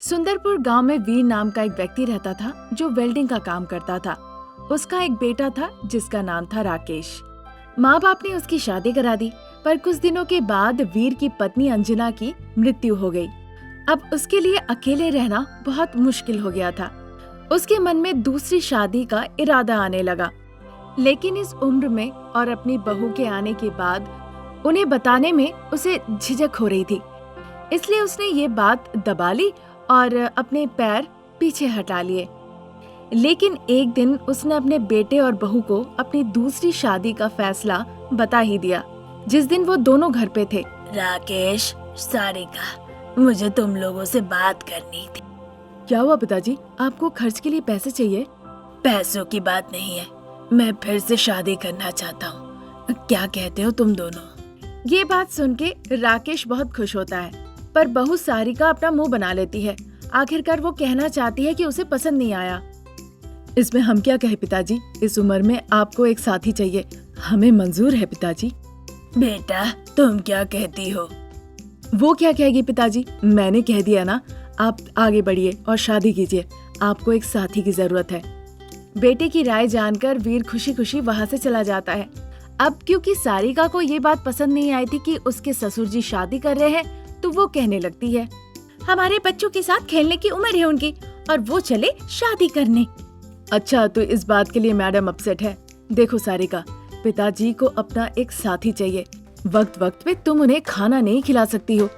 सुंदरपुर गांव में वीर नाम का एक व्यक्ति रहता था जो वेल्डिंग का काम करता था। उसका एक बेटा था जिसका नाम था राकेश। माँ बाप ने उसकी शादी करा दी, पर कुछ दिनों के बाद वीर की पत्नी अंजना की मृत्यु हो गई। अब उसके लिए अकेले रहना बहुत मुश्किल हो गया था। उसके मन में दूसरी शादी का इरादा आने लगा, लेकिन इस उम्र में और अपनी बहू के आने के बाद उन्हें बताने में उसे झिझक हो रही थी। इसलिए उसने ये बात दबा ली और अपने पैर पीछे हटा लिए। लेकिन एक दिन उसने अपने बेटे और बहू को अपनी दूसरी शादी का फैसला बता ही दिया, जिस दिन वो दोनों घर पे थे। राकेश, सारिका, मुझे तुम लोगों से बात करनी थी। क्या हुआ पिताजी, आपको खर्च के लिए पैसे चाहिए? पैसों की बात नहीं है, मैं फिर से शादी करना चाहता हूँ। क्या कहते हो तुम दोनों? ये बात सुन के राकेश बहुत खुश होता है, पर बहू सारिका अपना मुंह बना लेती है। आखिरकार वो कहना चाहती है कि उसे पसंद नहीं आया। इसमें हम क्या कहे पिताजी, इस उम्र में आपको एक साथी चाहिए, हमें मंजूर है पिताजी। बेटा, तुम क्या कहती हो? वो क्या कहेगी पिताजी, मैंने कह दिया ना। आप आगे बढ़िए और शादी कीजिए, आपको एक साथी की जरूरत है। बेटे की राय जानकर वीर खुशी खुशी वहाँ से चला जाता है। अब क्योंकि सारिका को ये बात पसंद नहीं आई थी कि उसके ससुर जी शादी कर रहे हैं, तो वो कहने लगती है, हमारे बच्चों के साथ खेलने की उम्र है उनकी और वो चले शादी करने। अच्छा, तो इस बात के लिए मैडम अपसेट है। देखो सारिका, पिताजी को अपना एक साथी चाहिए। वक्त वक्त पे तुम उन्हें खाना नहीं खिला सकती हो,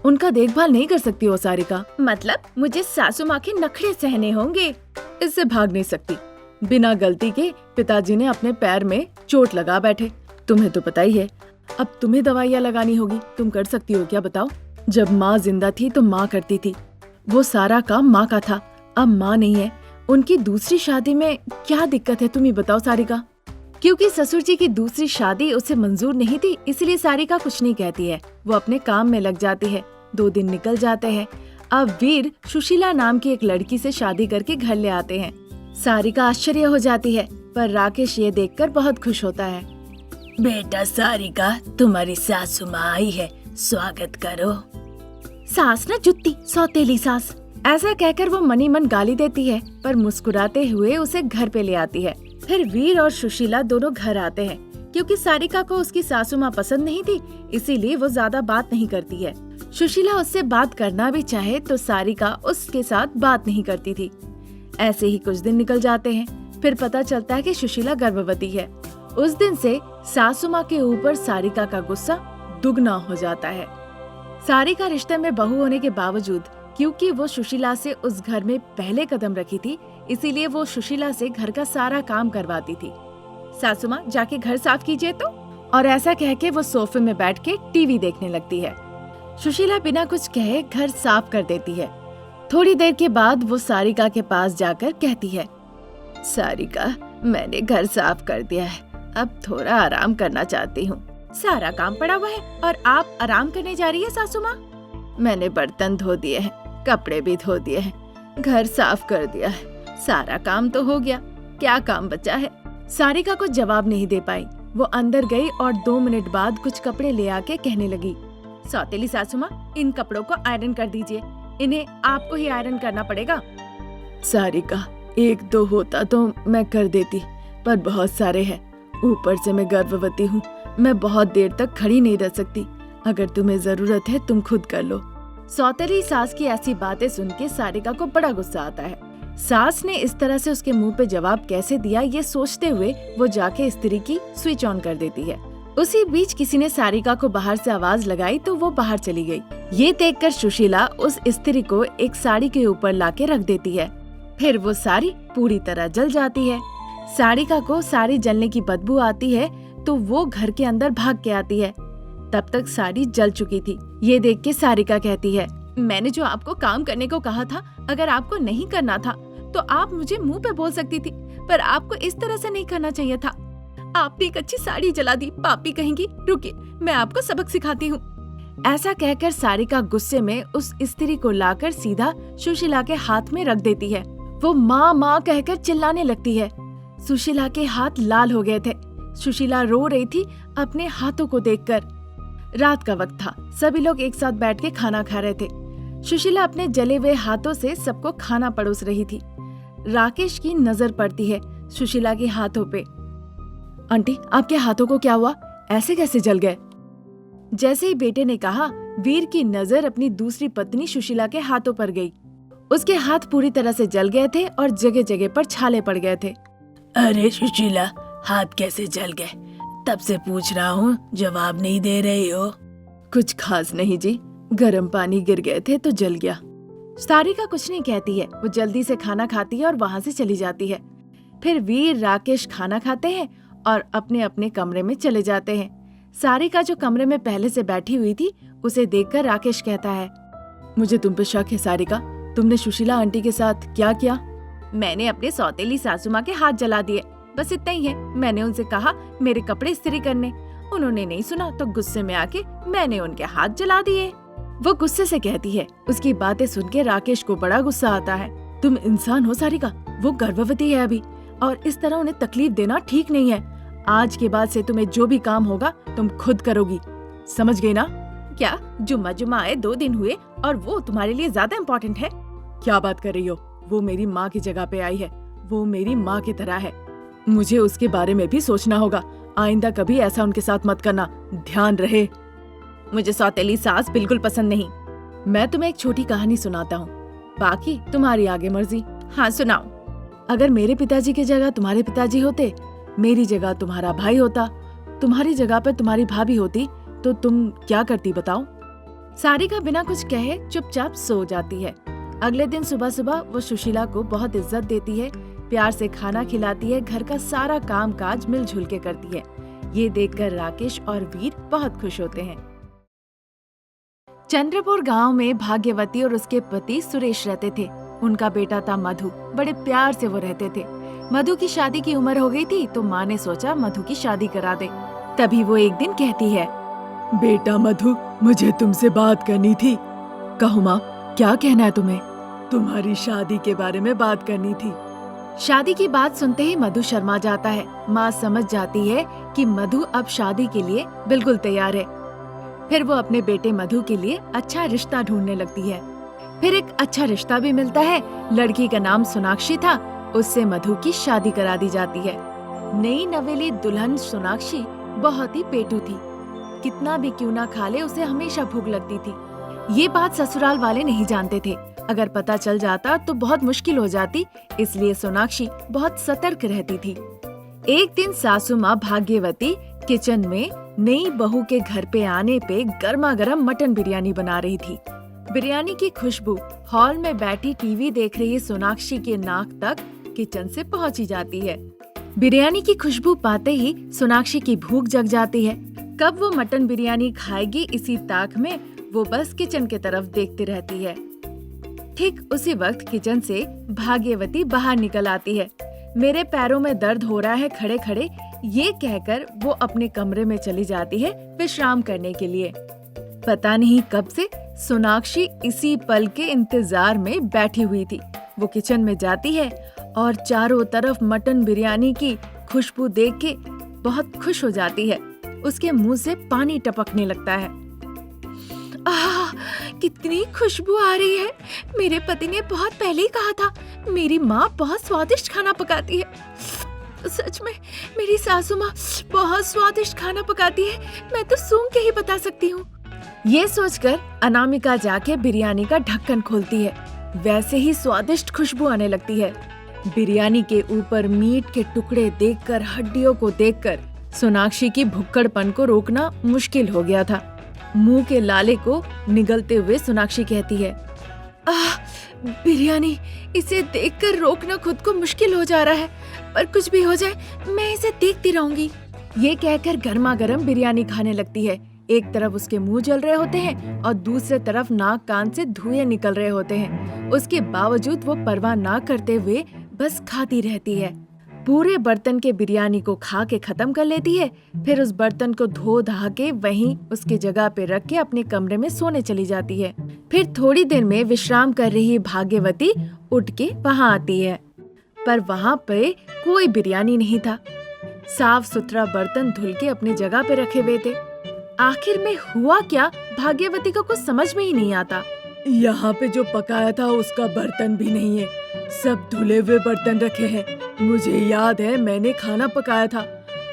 उनका देखभाल नहीं कर सकती हो सारिका। मतलब मुझे सासू माँ के नखरे सहने होंगे, इससे भाग नहीं सकती। बिना गलती के पिताजी ने अपने पैर में चोट लगा बैठे। तुम्हें तो पता ही है, अब तुम्हें दवाइयाँ लगानी होगी। तुम कर सकती हो क्या, बताओ? जब माँ जिंदा थी तो माँ करती थी, वो सारा काम माँ का था। अब माँ नहीं है, उनकी दूसरी शादी में क्या दिक्कत है, तुम ही बताओ सारिका। क्योंकि ससुर जी की दूसरी शादी उसे मंजूर नहीं थी, इसलिए सारिका कुछ नहीं कहती है। वो अपने काम में लग जाती है। 2 दिन निकल जाते हैं। अब वीर सुशीला नाम की एक लड़की से शादी करके घर ले आते हैं। सारिका आश्चर्य हो जाती है, पर राकेश ये देखकर बहुत खुश होता है। बेटा सारिका, तुम्हारी सासू माँ आई है, स्वागत करो। सास न जुत्ती, सौतेली सास, ऐसा कहकर वो मनी मन गाली देती है, पर मुस्कुराते हुए उसे घर पे ले आती है। फिर वीर और सुशीला दोनों घर आते हैं। क्योंकि सारिका को उसकी सासू माँ पसंद नहीं थी, इसीलिए वो ज्यादा बात नहीं करती है। सुशीला उससे बात करना भी चाहे तो सारिका उसके साथ बात नहीं करती थी। ऐसे ही कुछ दिन निकल जाते हैं। फिर पता चलता है कि सुशीला गर्भवती है। उस दिन से सासू माँ के ऊपर सारिका का गुस्सा दुगना हो जाता है। सारिका रिश्ते में बहू होने के बावजूद, क्योंकि वो सुशीला से उस घर में पहले कदम रखी थी, इसीलिए वो सुशीला से घर का सारा काम करवाती थी। सासू माँ, जाके घर साफ कीजिए तो। और ऐसा कह के वो सोफे में बैठ के टीवी देखने लगती है। सुशीला बिना कुछ कहे घर साफ कर देती है। थोड़ी देर के बाद वो सारिका के पास जाकर कहती है, सारिका, मैंने घर साफ कर दिया है, अब थोड़ा आराम करना चाहती हूँ। सारा काम पड़ा हुआ है और आप आराम करने जा रही है सासू माँ? मैंने बर्तन धो दिए हैं, कपड़े भी धो दिए हैं, घर साफ कर दिया है, सारा काम तो हो गया, क्या काम बचा है? सारिका को जवाब नहीं दे पाई। वो अंदर गई और 2 मिनट बाद कुछ कपड़े ले आके कहने लगी, सौतेली सासू माँ, इन कपड़ों को आयरन कर दीजिए, इन्हें आपको ही आयरन करना पड़ेगा। सारिका, 1-2 होता तो मैं कर देती, पर बहुत सारे हैं। ऊपर से मैं गर्भवती हूँ, मैं बहुत देर तक खड़ी नहीं रह सकती। अगर तुम्हें जरूरत है तुम खुद कर लो। सौतेली सास की ऐसी बातें सुन के सारिका को बड़ा गुस्सा आता है। सास ने इस तरह से उसके मुंह पे जवाब कैसे दिया, ये सोचते हुए वो जाके इस्त्री की स्विच ऑन कर देती है। उसी बीच किसी ने सारिका को बाहर से आवाज लगाई तो वो बाहर चली गई। ये देखकर सुशीला उस इस्त्री को एक साड़ी के ऊपर लाके रख देती है। फिर वो साड़ी पूरी तरह जल जाती है। सारिका को साड़ी जलने की बदबू आती है तो वो घर के अंदर भाग के आती है। तब तक साड़ी जल चुकी थी। ये देख के सारिका कहती है, मैंने जो आपको काम करने को कहा था, अगर आपको नहीं करना था तो आप मुझे मुंह पे बोल सकती थी, पर आपको इस तरह से नहीं करना चाहिए था। आपने एक अच्छी साड़ी जला दी, पापी कहेंगी। रुकिए, मैं आपको सबक सिखाती हूँ। ऐसा कहकर सारिका गुस्से में उस इस्त्री को लाकर सीधा सुशीला के हाथ में रख देती है। वो माँ माँ कहकर चिल्लाने लगती है। सुशीला के हाथ लाल हो गए थे। सुशीला रो रही थी अपने हाथों को देखकर। रात का वक्त था, सभी लोग एक साथ बैठ के खाना खा रहे थे। सुशीला अपने जले हुए हाथों से सबको खाना परोस रही थी। राकेश की नजर पड़ती है सुशीला के हाथों पे। आंटी, आपके हाथों को क्या हुआ? ऐसे कैसे जल गए? जैसे ही बेटे ने कहा, वीर की नजर अपनी दूसरी पत्नी सुशीला के हाथों पर गई। उसके हाथ पूरी तरह से जल गए थे और जगह जगह पर छाले पड़ गए थे। अरे सुशीला, हाथ कैसे जल गए? तब से पूछ रहा हूँ, जवाब नहीं दे रही हो। कुछ खास नहीं जी, गर्म पानी गिर गए थे तो जल गया। सारिका कुछ नहीं कहती है। वो जल्दी से खाना खाती है और वहाँ से चली जाती है। फिर वीर, राकेश खाना खाते हैं और अपने अपने कमरे में चले जाते हैं। सारिका जो कमरे में पहले से बैठी हुई थी, उसे देखकर राकेश कहता है, मुझे तुम पे शक है सारिका। तुमने सुशीला आंटी के साथ क्या किया? मैंने अपने सौतेली सासू माँ के हाथ जला दिए, बस इतना ही है। मैंने उनसे कहा मेरे कपड़े इस्त्री करने, उन्होंने नहीं सुना तो गुस्से में आके मैंने उनके हाथ जला दिए। वो गुस्से से कहती है। उसकी बातें सुन के राकेश को बड़ा गुस्सा आता है। तुम इंसान हो सारिका, वो गर्भवती है अभी, और इस तरह उन्हें तकलीफ देना ठीक नहीं है। आज के बाद से तुम्हें जो भी काम होगा तुम खुद करोगी, समझ गई ना? क्या जुम्मा आए 2 दिन हुए और वो तुम्हारे लिए ज्यादा इम्पोर्टेंट है? क्या बात कर रही हो? वो मेरी माँ की जगह पे आई है। वो मेरी माँ की तरह है। मुझे उसके बारे में भी सोचना होगा। आइंदा कभी ऐसा उनके साथ मत करना, ध्यान रहे। मुझे सौतेली सास बिल्कुल पसंद नहीं। मैं तुम्हें एक छोटी कहानी सुनाता हूँ, बाकी तुम्हारी आगे मर्जी। हाँ सुनाओ। अगर मेरे पिताजी की जगह तुम्हारे पिताजी होते, मेरी जगह तुम्हारा भाई होता, तुम्हारी जगह पर तुम्हारी भाभी होती, तो तुम क्या करती बताओ? सारिका बिना कुछ कहे चुपचाप सो जाती है। अगले दिन सुबह सुबह वो सुशीला को बहुत इज्जत देती है, प्यार से खाना खिलाती है, घर का सारा काम काज मिलजुल के करती है। ये देखकर राकेश और वीर बहुत खुश होते हैं। चंद्रपुर गांव में भाग्यवती और उसके पति सुरेश रहते थे। उनका बेटा था मधु। बड़े प्यार से वो रहते थे। मधु की शादी की उम्र हो गई थी तो माँ ने सोचा मधु की शादी करा दे। तभी वो एक दिन कहती है, बेटा मधु, मुझे तुमसे बात करनी थी। कहो माँ, क्या कहना है तुम्हें? तुम्हारी शादी के बारे में बात करनी थी। शादी की बात सुनते ही मधु शर्मा जाता है। माँ समझ जाती है कि मधु अब शादी के लिए बिल्कुल तैयार है। फिर वो अपने बेटे मधु के लिए अच्छा रिश्ता ढूंढने लगती है। फिर एक अच्छा रिश्ता भी मिलता है। लड़की का नाम सोनाक्षी था। उससे मधु की शादी करा दी जाती है। नई नवेली दुल्हन सोनाक्षी बहुत ही पेटू थी। कितना भी क्यों ना खा ले, उसे हमेशा भूख लगती थी। ये बात ससुराल वाले नहीं जानते थे। अगर पता चल जाता तो बहुत मुश्किल हो जाती, इसलिए सोनाक्षी बहुत सतर्क रहती थी। एक दिन सासू माँ भाग्यवती किचन में नई बहू के घर पे आने पे गर्मा गर्म मटन बिरयानी बना रही थी। बिरयानी की खुशबू हॉल में बैठी टीवी देख रही सोनाक्षी के नाक तक किचन से पहुंची जाती है। बिरयानी की खुशबू पाते ही सोनाक्षी की भूख जग जाती है। कब वो मटन बिरयानी खाएगी, इसी ताक में वो बस किचन की तरफ देखती रहती है। ठीक उसी वक्त किचन से भाग्यवती बाहर निकल आती है। मेरे पैरों में दर्द हो रहा है खड़े खड़े, ये कहकर वो अपने कमरे में चली जाती है विश्राम करने के लिए। पता नहीं कब से सोनाक्षी इसी पल के इंतजार में बैठी हुई थी। वो किचन में जाती है और चारों तरफ मटन बिरयानी की खुशबू देख के बहुत खुश हो जाती है। उसके मुंह से पानी टपकने लगता है। आह, कितनी खुशबू आ रही है। मेरे पति ने बहुत पहले ही कहा था, मेरी माँ बहुत स्वादिष्ट खाना पकाती है। सच में मेरी सासू माँ बहुत स्वादिष्ट खाना पकाती है। मैं तो सूंघ के ही बता सकती हूँ। ये सोचकर अनामिका जाके बिरयानी का ढक्कन खोलती है। वैसे ही स्वादिष्ट खुशबू आने लगती है। बिरयानी के ऊपर मीट के टुकड़े देखकर, हड्डियों को देखकर सोनाक्षी की भुक्कड़पन को रोकना मुश्किल हो गया था। मुंह के लाले को निगलते हुए सोनाक्षी कहती है, आह, बिरयानी, इसे देखकर रोकना खुद को मुश्किल हो जा रहा है, पर कुछ भी हो जाए मैं इसे देखती रहूंगी। ये कहकर गर्मा गर्म बिरयानी खाने लगती है। एक तरफ उसके मुंह जल रहे होते हैं और दूसरे तरफ नाक कान से धुएं निकल रहे होते हैं। उसके बावजूद वो परवाह ना करते हुए बस खाती रहती है। पूरे बर्तन के बिरयानी को खा के खत्म कर लेती है। फिर उस बर्तन को धो धा के वहीं उसके जगह पे रख के अपने कमरे में सोने चली जाती है। फिर थोड़ी देर में विश्राम कर रही भाग्यवती उठ के वहाँ आती है, पर वहाँ पे कोई बिरयानी नहीं था। साफ सुथरा बर्तन धुल के अपनी जगह पे रखे हुए थे। आखिर में हुआ क्या, भाग्यवती को कुछ समझ में ही नहीं आता। यहाँ पे जो पकाया था उसका बर्तन भी नहीं है, सब धुले हुए बर्तन रखे हैं। मुझे याद है मैंने खाना पकाया था,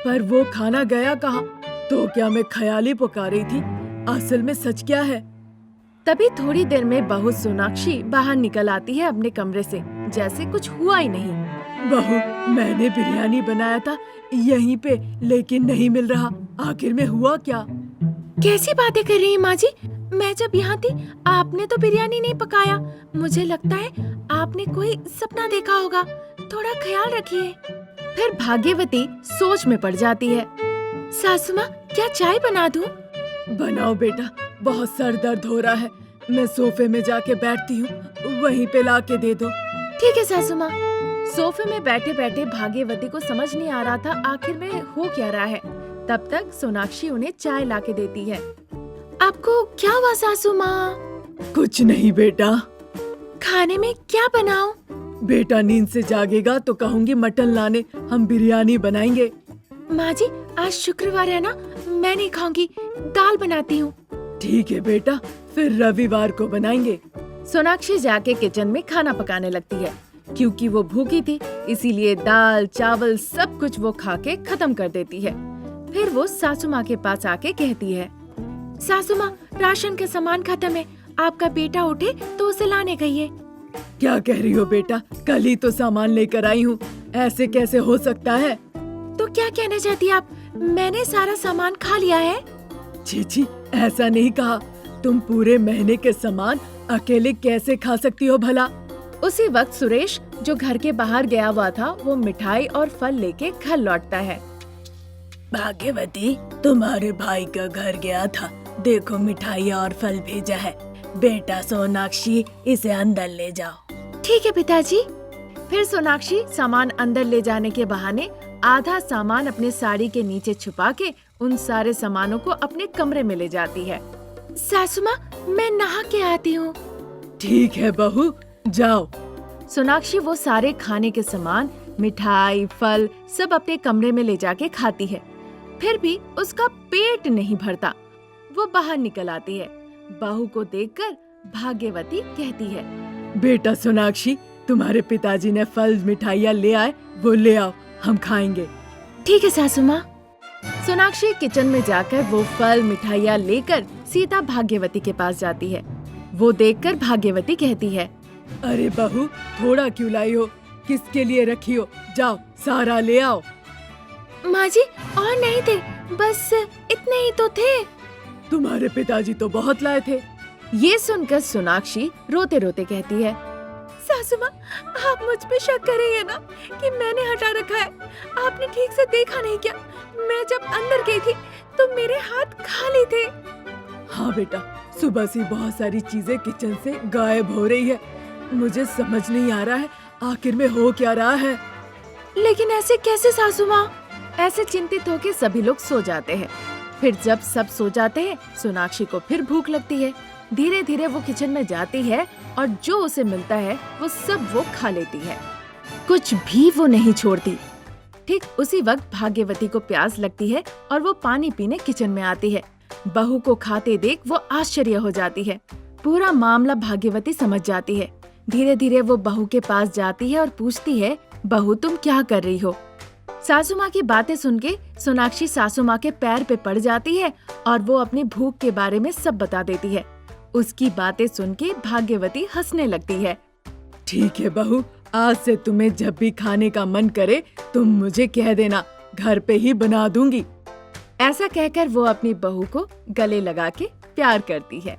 पर वो खाना गया कहाँ? तो क्या मैं ख्याली पका रही थी? असल में सच क्या है? तभी थोड़ी देर में बहू सोनाक्षी बाहर निकल आती है अपने कमरे से, जैसे कुछ हुआ ही नहीं। बहू, मैंने बिरयानी बनाया था यहीं पे, लेकिन नहीं मिल रहा। आखिर में हुआ क्या? कैसी बातें कर रही हैं माँ जी? मैं जब यहाँ थी आपने तो बिरयानी नहीं पकाया। मुझे लगता है आपने कोई सपना देखा होगा, थोड़ा ख्याल रखिए। फिर भाग्यवती सोच में पड़ जाती है। सासू माँ, क्या चाय बना दूँ? बनाओ बेटा, बहुत सर दर्द हो रहा है। मैं सोफे में जाके बैठती हूँ, वहीं पे ला के दे दो। ठीक है सासू माँ। सोफे में बैठे बैठे भाग्यवती को समझ नहीं आ रहा था आखिर में हो क्या रहा है। तब तक सोनाक्षी उन्हें चाय ला के देती है। आपको क्या हुआ सासू माँ? कुछ नहीं बेटा। खाने में क्या बनाऊं? बेटा नींद से जागेगा तो कहूँगी मटन लाने, हम बिरयानी बनाएंगे। माँ जी, आज शुक्रवार है ना, मैं नहीं खाऊंगी, दाल बनाती हूँ। ठीक है बेटा, फिर रविवार को बनाएंगे। सोनाक्षी जाके किचन में खाना पकाने लगती है। क्योंकि वो भूखी थी, इसीलिए दाल चावल सब कुछ वो खा के खत्म कर देती है। फिर वो सासू माँ के पास आके कहती है, सासू माँ, राशन का सामान खत्म है, आपका बेटा उठे तो उसे लाने कहिए। क्या कह रही हो बेटा? कल ही तो सामान लेकर आई हूँ, ऐसे कैसे हो सकता है? तो क्या कहना चाहती आप? मैंने सारा सामान खा लिया है। छी छी, ऐसा नहीं कहा। तुम पूरे महीने के सामान अकेले कैसे खा सकती हो भला? उसी वक्त सुरेश, जो घर के बाहर गया हुआ था, वो मिठाई और फल लेके घर लौटता है। भाग्यवती, तुम्हारे भाई का घर गया था, देखो मिठाई और फल भेजा है। बेटा सोनाक्षी, इसे अंदर ले जाओ। ठीक है पिताजी। फिर सोनाक्षी सामान अंदर ले जाने के बहाने आधा सामान अपने साड़ी के नीचे छुपा के उन सारे सामानों को अपने कमरे में ले जाती है। सासू माँ, मैं नहा के आती हूँ। ठीक है बहू, जाओ। सोनाक्षी वो सारे खाने के सामान, मिठाई, फल सब अपने कमरे में ले जाके खाती है। फिर भी उसका पेट नहीं भरता। वो बाहर निकल आती है। बहू को देखकर भाग्यवती कहती है, बेटा सोनाक्षी, तुम्हारे पिताजी ने फल मिठाइयाँ ले आए, वो ले आओ, हम खाएंगे। ठीक है सासू माँ। सोनाक्षी किचन में जाकर वो फल मिठाइयाँ लेकर सीता भाग्यवती के पास जाती है। वो देखकर भाग्यवती कहती है, अरे बहू, थोड़ा क्यों लाई हो? किसके लिए रखी हो? जाओ, सारा ले आओ। माँ जी, और नहीं थे, बस इतने ही तो थे। तुम्हारे पिताजी तो बहुत लाए थे। ये सुनकर सोनाक्षी रोते रोते कहती है, सासू माँ, आप मुझ पे शक कर रही है ना कि मैंने हटा रखा है? आपने ठीक से देखा नहीं क्या? मैं जब अंदर गई थी तो मेरे हाथ खाली थे। हाँ बेटा, सुबह से बहुत सारी चीजें किचन से गायब हो रही है। मुझे समझ नहीं आ रहा है आखिर में हो क्या रहा है। लेकिन ऐसे कैसे सासू माँ? ऐसे चिंतित होकर सभी लोग सो जाते हैं। फिर जब सब सो जाते हैं, सोनाक्षी को फिर भूख लगती है। धीरे धीरे वो किचन में जाती है और जो उसे मिलता है वो सब वो खा लेती है। कुछ भी वो नहीं छोड़ती। ठीक उसी वक्त भाग्यवती को प्यास लगती है और वो पानी पीने किचन में आती है। बहू को खाते देख वो आश्चर्य हो जाती है। पूरा मामला भाग्यवती समझ जाती है। धीरे धीरे वो बहू के पास जाती है और पूछती है, बहू तुम क्या कर रही हो? सासू माँ की बातें सुन के सोनाक्षी सासू माँ के पैर पे पड़ जाती है और वो अपनी भूख के बारे में सब बता देती है। उसकी बातें सुन के भाग्यवती हंसने लगती है। ठीक है बहू, आज से तुम्हें जब भी खाने का मन करे तुम मुझे कह देना, घर पे ही बना दूंगी। ऐसा कहकर वो अपनी बहू को गले लगा के प्यार करती है।